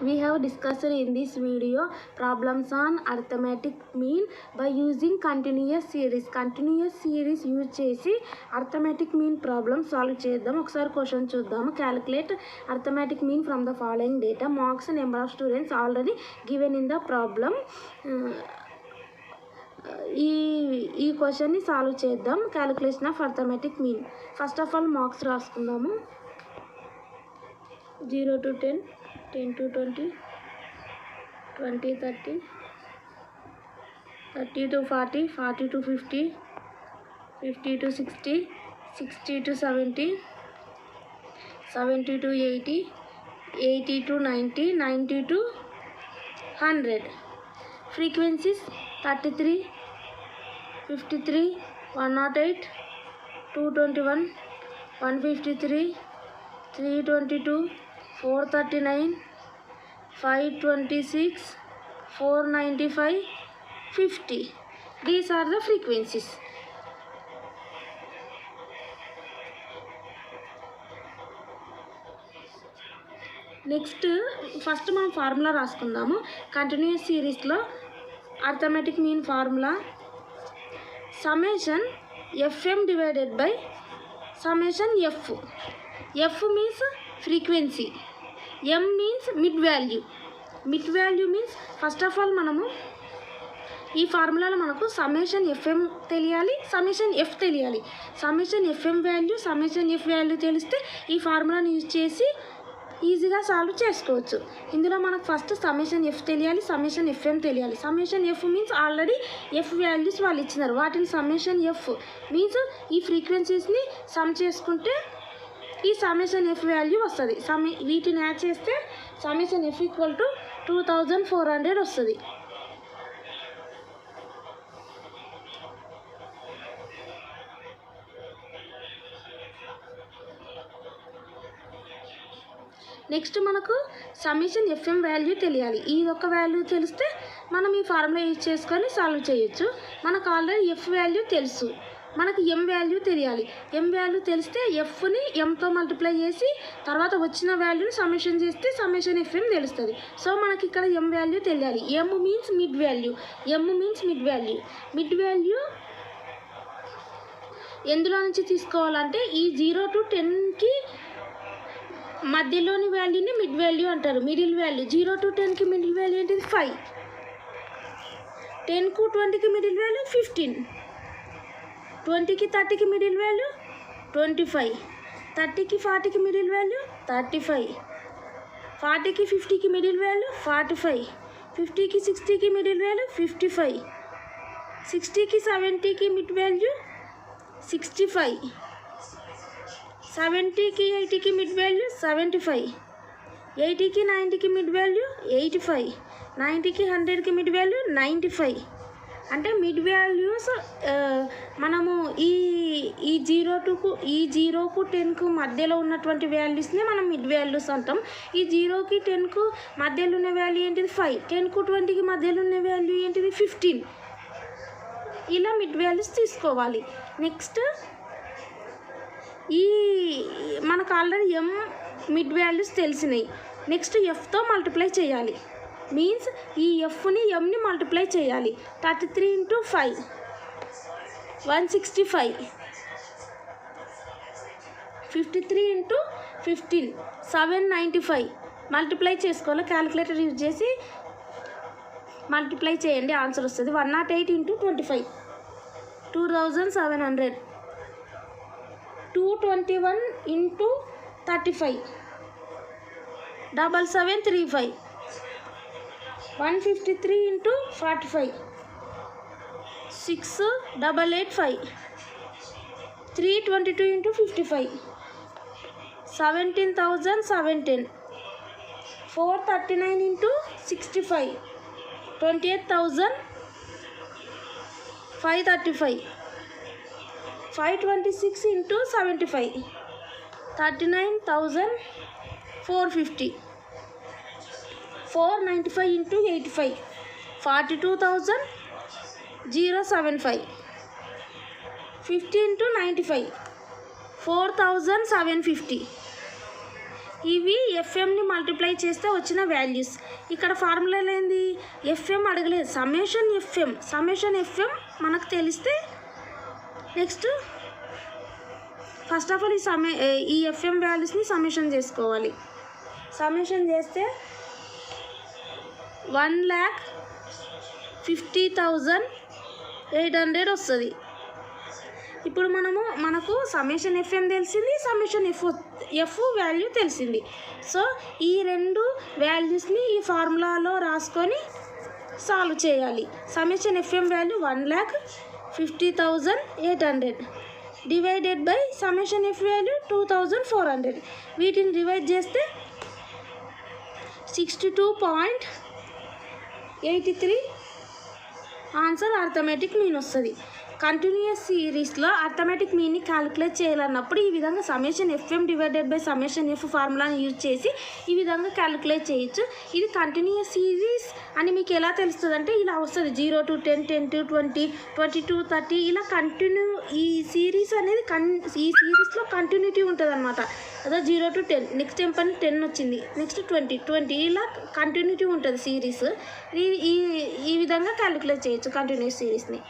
We have discussed in this video problems on arithmetic mean by using continuous series. Continuous series use చేసి arithmetic mean problem solve చేద్దాం. ఒకసారి question చూద్దాము. Calculate arithmetic mean from the following data. Marks number of students already given in the problem. ఈ క్వశ్చన్ని solve చేద్దాం. Calculation of arithmetic mean. First of all marks రాసుకుందాము. 0 to 10, 10 to 20, 20 30, 30 to 40, 40 to 50, 50 to 60, 60 to 70, 70 to 80, 80 to 90, 90 to 100. Frequencies 33, 53, 108, 221, 153, 322, 439, 526, 495, 50. These are the frequencies. Next first మనం formula రాసుకుందాము. Continuous సిరీస్లో arithmetic mean formula summation FM divided by summation F. F means frequency, M means mid value. Mid value means first of all మనము ఈ ఫార్ములాలో మనకు summation FM తెలియాలి, summation F తెలియాలి. Summation FM value, summation F value తెలిస్తే ఈ ఫార్ములాని use చేసి ఈజీగా solve చేసుకోవచ్చు. ఇందులో మనకు ఫస్ట్ సమ్మేషన్ ఎఫ్ తెలియాలి, సమ్మేషన్ ఎఫ్ఎం తెలియాలి. Summation F means already F values వాళ్ళు ఇచ్చినారు, వాటిని సమ్మేషన్ ఎఫ్ మీన్స్ ఈ ఫ్రీక్వెన్సీస్ని సమ్ చేసుకుంటే ఈ సమ్మేషన్ ఎఫ్ వాల్యూ వస్తుంది. వీటిని యాడ్ చేస్తే సమ్మేషన్ ఎఫ్ ఈక్వల్ టు 2400 వస్తుంది. నెక్స్ట్ మనకు సమ్మేషన్ ఎఫ్ఎం వాల్యూ తెలియాలి. ఈ ఒక్క వాల్యూ తెలిస్తే మనం ఈ ఫార్ములా యూజ్ చేసుకొని సాల్వ్ చేయొచ్చు. మనకు ఆల్రెడీ ఎఫ్ వాల్యూ తెలుసు, మనకు ఎం వాల్యూ తెలియాలి. ఎం వాల్యూ తెలిస్తే ఎఫ్ని ఎంతో మల్టిప్లై చేసి తర్వాత వచ్చిన వాల్యూని సమ్మేషన్ చేస్తే సమ్మేషన్ ఎఫ్ఎం తెలుస్తుంది. సో మనకి ఇక్కడ ఎం వాల్యూ తెలియాలి. M means mid value. M means mid value. Mid value ఎందులో నుంచి తీసుకోవాలంటే ఈ 0 to 10కి మధ్యలోని వాల్యూని మిడ్ వాల్యూ అంటారు. మిడిల్ వాల్యూ 0 to 10కి మిడిల్ వాల్యూ ఏంటిది 5, 10కు 20కి మిడిల్ వాల్యూ 15, 20కి 30కి మిడిల్ వాల్యూ 25, 30కి 40కి మిడిల్ వాల్యూ 35, 40కి 50కి మిడిల్ వాల్యూ 45, 50కి 60కి మిడిల్ వాల్యూ 55, 60కి 70కి మిడ్ వాల్యూ 65, 70కి 80కి mid value 75, 80కి 90కి mid value 85, 90కి 100కి mid value 95. అంటే మిడ్ వాల్యూస్ మనము ఈ 0కు 10కు మధ్యలో ఉన్నటువంటి వాల్యూస్ని మనం మిడ్ వాల్యూస్ అంటాం. ఈ 0కి 10కు మధ్యలో ఉన్న వాల్యూ ఏంటిది 5, 10కు 20కి మధ్యలో ఉన్న వాల్యూ ఏంటిది 15. ఇలా మిడ్ వాల్యూస్ తీసుకోవాలి. నెక్స్ట్ ఈ మనకు ఆల్రెడీ ఎం మిడ్ వాల్యూస్ తెలిసినాయి. నెక్స్ట్ ఎఫ్తో మల్టిప్లై చేయాలి. మీన్స్ ఈ ఎఫ్ని ఎంని మల్టిప్లై చేయాలి. 33 into 5 165, 53 into 15 795. మల్టిప్లై చేసుకోవాలి. క్యాలిక్యులేటర్ యూజ్ చేసి మల్టిప్లై చేయండి, ఆన్సర్ వస్తుంది. 108 into 25 2700, 221 into 35 7735, 153 into 45 6885, 322 into 55 17710, 439 into 65 28535, 526 into 75 39450, 495 into 85 42075, 50 into 95 4750, ఇవి ఎఫ్ఎంని మల్టిప్లై చేస్తే వచ్చిన వాల్యూస్. ఇక్కడ ఫార్ములాలో ఏంది, ఎఫ్ఎం అడగలేదు, సమ్మేషన్ ఎఫ్ఎం మనకు తెలిస్తే నెక్స్ట్ ఫస్ట్ ఆఫ్ ఆల్ ఈ ఎఫ్ఎం వాల్యూస్ని సమ్మేషన్ చేసుకోవాలి. సమ్మేషన్ చేస్తే 1,50,800 వస్తుంది. ఇప్పుడు మనకు సమ్మేషన్ ఎఫ్ఎం తెలిసింది, సమ్మేషన్ ఎఫ్ వాల్యూ తెలిసింది. సో ఈ రెండు వాల్యూస్ని ఈ ఫార్ములాలో రాసుకొని సాల్వ్ చేయాలి. Summation FM value 1,50,800 divided by summation F value 2,400. వీటిని డివైడ్ చేస్తే 62.83 ఆన్సర్ అర్థమెటిక్ మీన్ వస్తుంది. కంటిన్యూస్ సిరీస్లో అర్థమెటిక్ మీన్ని క్యాలిక్యులేట్ చేయాలన్నప్పుడు ఈ విధంగా summation FM divided by summation F ఫార్ములాని యూజ్ చేసి ఈ విధంగా క్యాలిక్యులేట్ చేయొచ్చు. ఇది కంటిన్యూస్ సిరీస్ అని మీకు ఎలా తెలుస్తుంది అంటే ఇలా వస్తుంది, 0 to 10, 10 to 20, 20 to 30 ఇలా కంటిన్యూ. ఈ సిరీస్ అనేది ఈ సిరీస్లో కంటిన్యూటీ ఉంటుంది అనమాట. అదే 0 to 10, నెక్స్ట్ ఏం పని 10 వచ్చింది, నెక్స్ట్ 20 ఇలా కంటిన్యూటీ ఉంటుంది సిరీస్. ఈ విధంగా క్యాలిక్యులేట్ చేయొచ్చు కంటిన్యూస్ సిరీస్ని.